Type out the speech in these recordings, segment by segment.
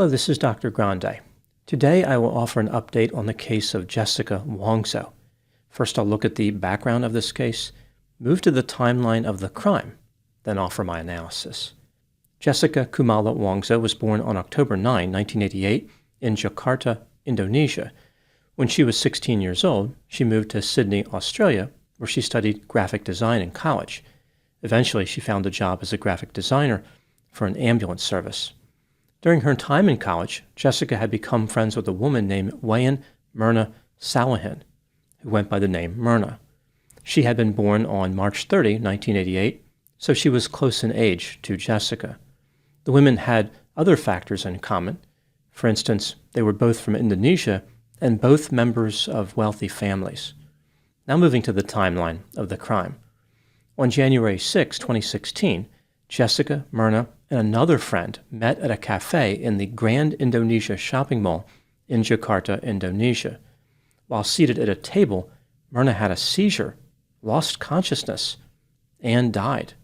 Hello, this is Dr. Grande. Today I will offer an update on the case of Jessica Wongso. First I'll look at the background of this case, move to the timeline of the crime, then offer my analysis. Jessica Kumala Wongso was born on October 9, 1988 in Jakarta, Indonesia. When she was 16 years old, she moved to Sydney, Australia, where she studied graphic design in college. Eventually, she found a job as a graphic designer for an ambulance service. During her time in college, Jessica had become friends with a woman named Wayan Myrna Salahin, who went by the name Myrna. She had been born on March 30, 1988, so she was close in age to Jessica. The women had other factors in common. For instance, they were both from Indonesia and both members of wealthy families. Now moving to the timeline of the crime. On January 6, 2016, Jessica, Myrna, and another friend met at a cafe in the Grande Indonesia shopping mall in Jakarta, Indonesia. While seated at a table, Myrna had a seizure, lost consciousness, and died.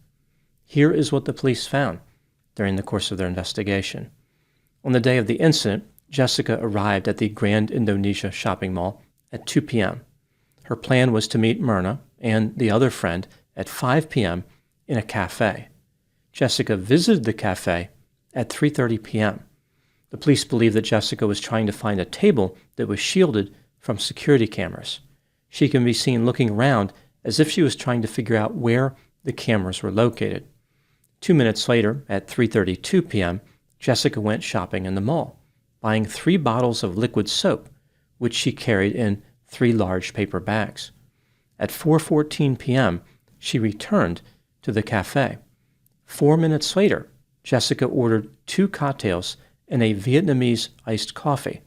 Here is what the police found during the course of their investigation. On the day of the incident, Jessica arrived at the Grande Indonesia shopping mall at 2 p.m. Her plan was to meet Myrna and the other friend at 5 p.m. in a cafe. Jessica visited the cafe at 3:30 p.m. The police believe that Jessica was trying to find a table that was shielded from security cameras. She can be seen looking around as if she was trying to figure out where the cameras were located. 2 minutes later, at 3:32 p.m., Jessica went shopping in the mall, buying 3 bottles of liquid soap, which she carried in 3 large paper bags. At 4:14 p.m., she returned to the cafe. 4 minutes later, Jessica ordered 2 cocktails and a Vietnamese iced coffee.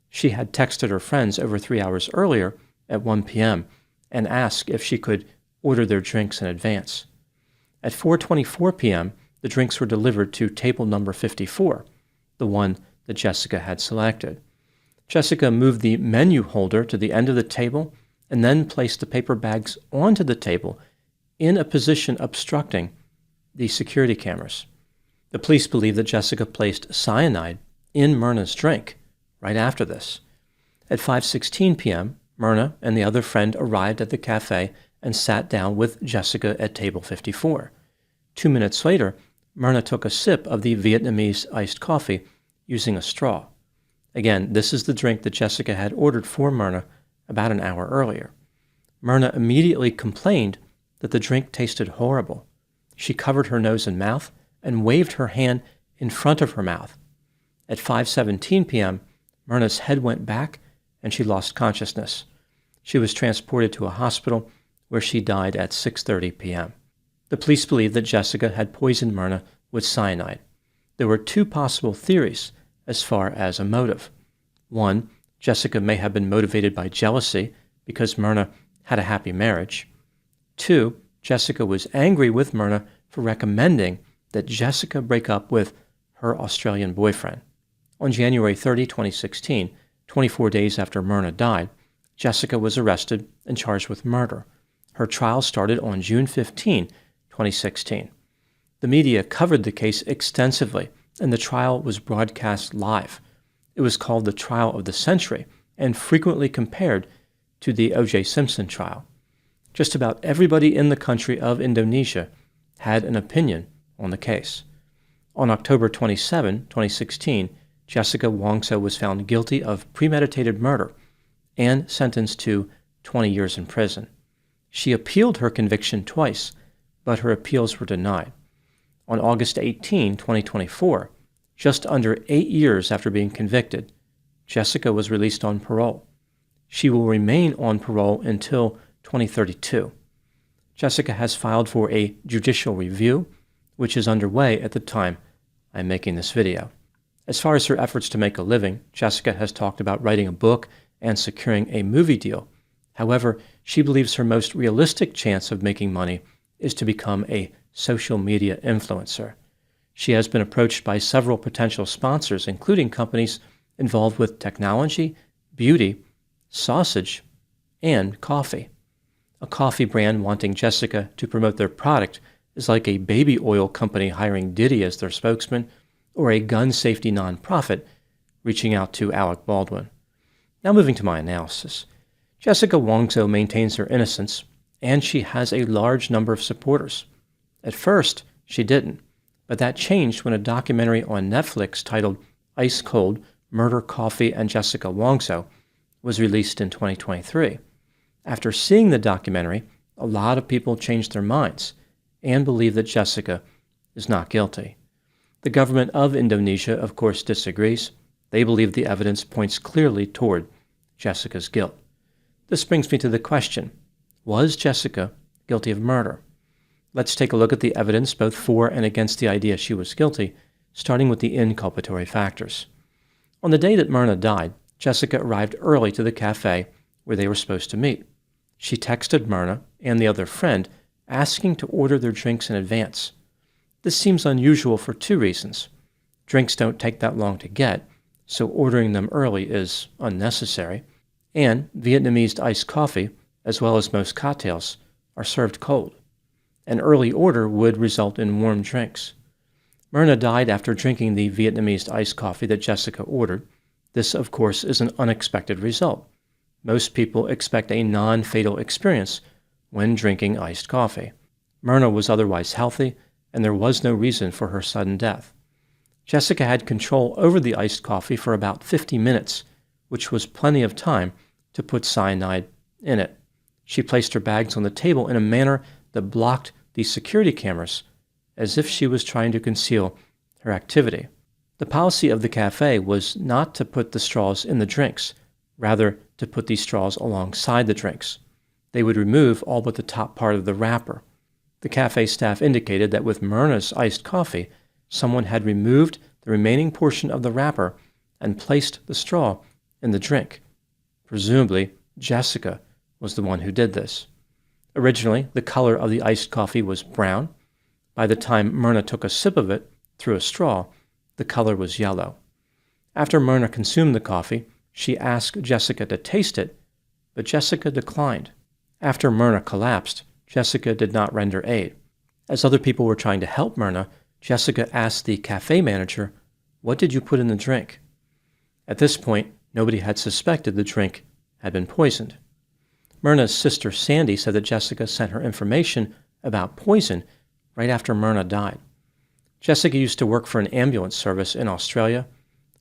She had texted her friends over 3 hours earlier at 1 p.m. and asked if she could order their drinks in advance. At 4:24 p.m., the drinks were delivered to table number 54, the one that Jessica had selected. Jessica moved the menu holder to the end of the table and then placed the paper bags onto the table in a position obstructing the security cameras. The police believe that Jessica placed cyanide in Myrna's drink right after this. At 5:16 p.m., Myrna and the other friend arrived at the cafe and sat down with Jessica at table 54. 2 minutes later, Myrna took a sip of the Vietnamese iced coffee using a straw. Again, this is the drink that Jessica had ordered for Myrna about an hour earlier. Myrna immediately complained that the drink tasted horrible. She covered her nose and mouth and waved her hand in front of her mouth. At 5:17 p.m., Myrna's head went back and she lost consciousness. She was transported to a hospital where she died at 6:30 p.m. The police believe that Jessica had poisoned Myrna with cyanide. There were 2 possible theories as far as a motive. 1, Jessica may have been motivated by jealousy because Myrna had a happy marriage. 2, Jessica was angry with Myrna for recommending that Jessica break up with her Australian boyfriend. On January 30, 2016, 24 days after Myrna died, Jessica was arrested and charged with murder. Her trial started on June 15, 2016. The media covered the case extensively, and the trial was broadcast live. It was called the trial of the century and frequently compared to the O.J. Simpson trial. Just about everybody in the country of Indonesia had an opinion on the case. On October 27, 2016, Jessica Wongso was found guilty of premeditated murder and sentenced to 20 years in prison. She appealed her conviction twice, but her appeals were denied. On August 18, 2024, just under 8 years after being convicted, Jessica was released on parole. She will remain on parole until 2032. Jessica has filed for a judicial review, which is underway at the time I'm making this video. As far as her efforts to make a living, Jessica has talked about writing a book and securing a movie deal. However, she believes her most realistic chance of making money is to become a social media influencer. She has been approached by several potential sponsors, including companies involved with technology, beauty, sausage, and coffee. A coffee brand wanting Jessica to promote their product is like a baby oil company hiring Diddy as their spokesman, or a gun safety nonprofit reaching out to Alec Baldwin. Now moving to my analysis. Jessica Wongso maintains her innocence, and she has a large number of supporters. At first, she didn't, but that changed when a documentary on Netflix titled Ice Cold: Murder, Coffee, and Jessica Wongso was released in 2023. After seeing the documentary, a lot of people changed their minds and believe that Jessica is not guilty. The government of Indonesia, of course, disagrees. They believe the evidence points clearly toward Jessica's guilt. This brings me to the question, was Jessica guilty of murder? Let's take a look at the evidence both for and against the idea she was guilty, starting with the inculpatory factors. On the day that Myrna died, Jessica arrived early to the cafe where they were supposed to meet. She texted Myrna and the other friend asking to order their drinks in advance. This seems unusual for two reasons. Drinks don't take that long to get, so ordering them early is unnecessary, and Vietnamese iced coffee, as well as most cocktails, are served cold. An early order would result in warm drinks. Myrna died after drinking the Vietnamese iced coffee that Jessica ordered. This, of course, is an unexpected result. Most people expect a non-fatal experience when drinking iced coffee. Myrna was otherwise healthy, and there was no reason for her sudden death. Jessica had control over the iced coffee for about 50 minutes, which was plenty of time to put cyanide in it. She placed her bags on the table in a manner that blocked the security cameras, as if she was trying to conceal her activity. The policy of the cafe was not to put the straws in the drinks, rather to put these straws alongside the drinks. They would remove all but the top part of the wrapper. The cafe staff indicated that with Myrna's iced coffee, someone had removed the remaining portion of the wrapper and placed the straw in the drink. Presumably, Jessica was the one who did this. Originally, the color of the iced coffee was brown. By the time Myrna took a sip of it through a straw, the color was yellow. After Myrna consumed the coffee, she asked Jessica to taste it, but Jessica declined. After Myrna collapsed, Jessica did not render aid. As other people were trying to help Myrna, Jessica asked the cafe manager, "What did you put in the drink?" At this point, nobody had suspected the drink had been poisoned. Myrna's sister Sandy said that Jessica sent her information about poison right after Myrna died. Jessica used to work for an ambulance service in Australia.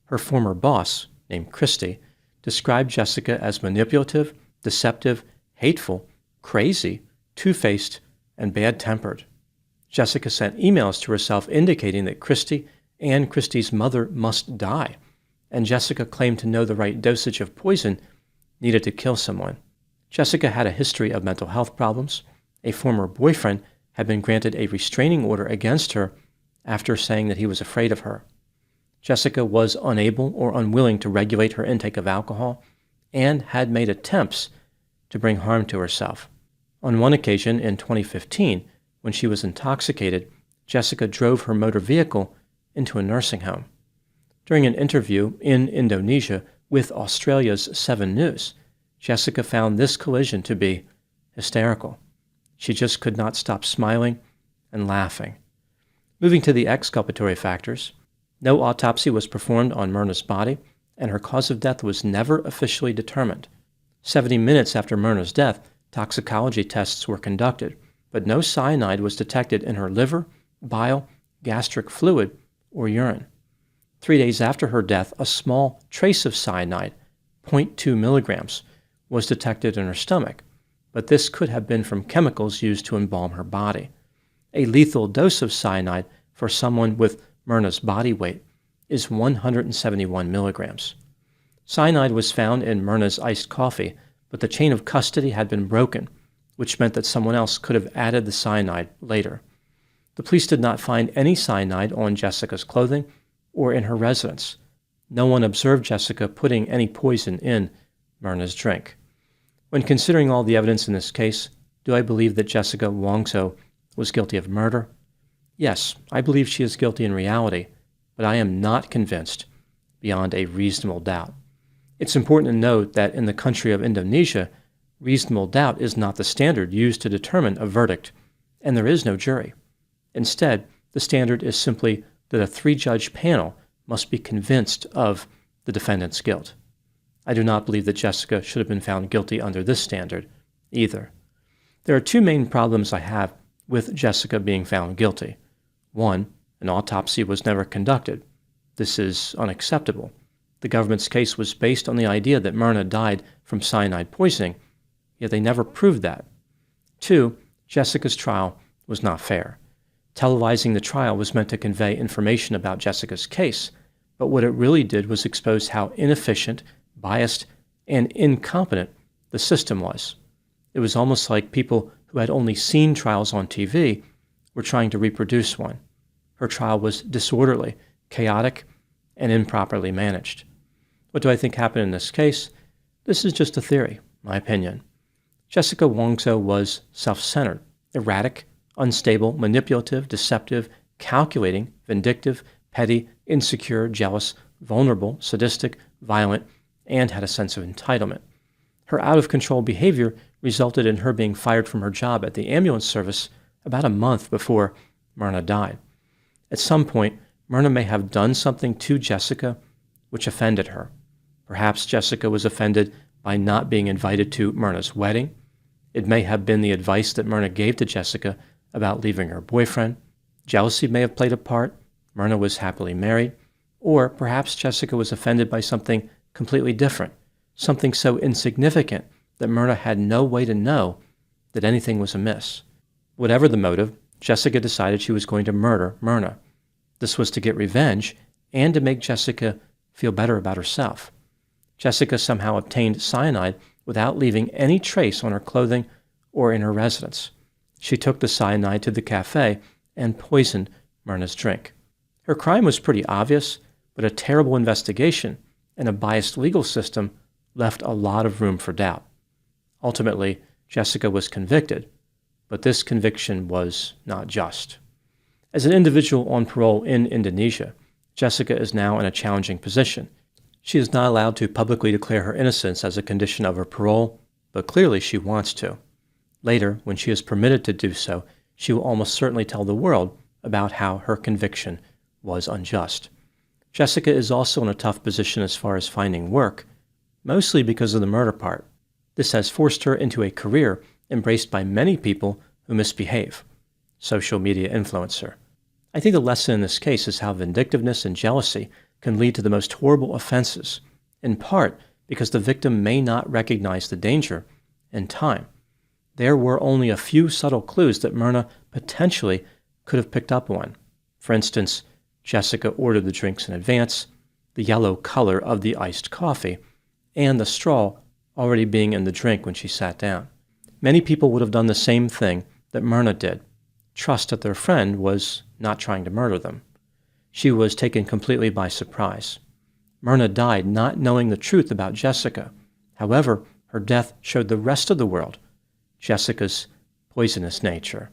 Her former boss, named Christy, described Jessica as manipulative, deceptive, hateful, crazy, two-faced, and bad-tempered. Jessica sent emails to herself indicating that Christy and Christy's mother must die, and Jessica claimed to know the right dosage of poison needed to kill someone. Jessica had a history of mental health problems. A former boyfriend had been granted a restraining order against her after saying that he was afraid of her. Jessica was unable or unwilling to regulate her intake of alcohol and had made attempts to bring harm to herself. On one occasion in 2015, when she was intoxicated, Jessica drove her motor vehicle into a nursing home. During an interview in Indonesia with Australia's 7 News, Jessica found this collision to be hysterical. She just could not stop smiling and laughing. Moving to the exculpatory factors, no autopsy was performed on Myrna's body, and her cause of death was never officially determined. 70 minutes after Myrna's death, toxicology tests were conducted, but no cyanide was detected in her liver, bile, gastric fluid, or urine. 3 days after her death, a small trace of cyanide, 0.2 milligrams, was detected in her stomach, but this could have been from chemicals used to embalm her body. A lethal dose of cyanide for someone with Myrna's body weight is 171 milligrams. Cyanide was found in Myrna's iced coffee, but the chain of custody had been broken, which meant that someone else could have added the cyanide later. The police did not find any cyanide on Jessica's clothing or in her residence. No one observed Jessica putting any poison in Myrna's drink. When considering all the evidence in this case, do I believe that Jessica Wongso was guilty of murder? Yes, I believe she is guilty in reality, but I am not convinced beyond a reasonable doubt. It's important to note that in the country of Indonesia, reasonable doubt is not the standard used to determine a verdict, and there is no jury. Instead, the standard is simply that a 3-judge panel must be convinced of the defendant's guilt. I do not believe that Jessica should have been found guilty under this standard either. There are 2 main problems I have with Jessica being found guilty. 1, an autopsy was never conducted. This is unacceptable. The government's case was based on the idea that Myrna died from cyanide poisoning, yet they never proved that. 2, Jessica's trial was not fair. Televising the trial was meant to convey information about Jessica's case, but what it really did was expose how inefficient, biased, and incompetent the system was. It was almost like people who had only seen trials on TV were trying to reproduce one. Her trial was disorderly, chaotic, and improperly managed. What do I think happened in this case? This is just a theory, my opinion. Jessica Wongso was self-centered, erratic, unstable, manipulative, deceptive, calculating, vindictive, petty, insecure, jealous, vulnerable, sadistic, violent, and had a sense of entitlement. Her out-of-control behavior resulted in her being fired from her job at the ambulance service about a month before Myrna died. At some point, Myrna may have done something to Jessica which offended her. Perhaps Jessica was offended by not being invited to Myrna's wedding. It may have been the advice that Myrna gave to Jessica about leaving her boyfriend. Jealousy may have played a part. Myrna was happily married. Or perhaps Jessica was offended by something completely different, something so insignificant that Myrna had no way to know that anything was amiss. Whatever the motive, Jessica decided she was going to murder Myrna. This was to get revenge and to make Jessica feel better about herself. Jessica somehow obtained cyanide without leaving any trace on her clothing or in her residence. She took the cyanide to the cafe and poisoned Myrna's drink. Her crime was pretty obvious, but a terrible investigation and a biased legal system left a lot of room for doubt. Ultimately, Jessica was convicted, but this conviction was not just. As an individual on parole in Indonesia, Jessica is now in a challenging position. She is not allowed to publicly declare her innocence as a condition of her parole, but clearly she wants to. Later, when she is permitted to do so, she will almost certainly tell the world about how her conviction was unjust. Jessica is also in a tough position as far as finding work, mostly because of the murder part. This has forced her into a career embraced by many people who misbehave. Social media influencer. I think the lesson in this case is how vindictiveness and jealousy can lead to the most horrible offenses, in part because the victim may not recognize the danger in time. There were only a few subtle clues that Myrna potentially could have picked up on. For instance, Jessica ordered the drinks in advance, the yellow color of the iced coffee, and the straw already being in the drink when she sat down. Many people would have done the same thing that Myrna did, trust that their friend was not trying to murder them. She was taken completely by surprise. Myrna died not knowing the truth about Jessica. However, her death showed the rest of the world Jessica's poisonous nature.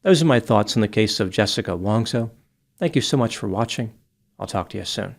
Those are my thoughts on the case of Jessica Wongso. Thank you so much for watching. I'll talk to you soon.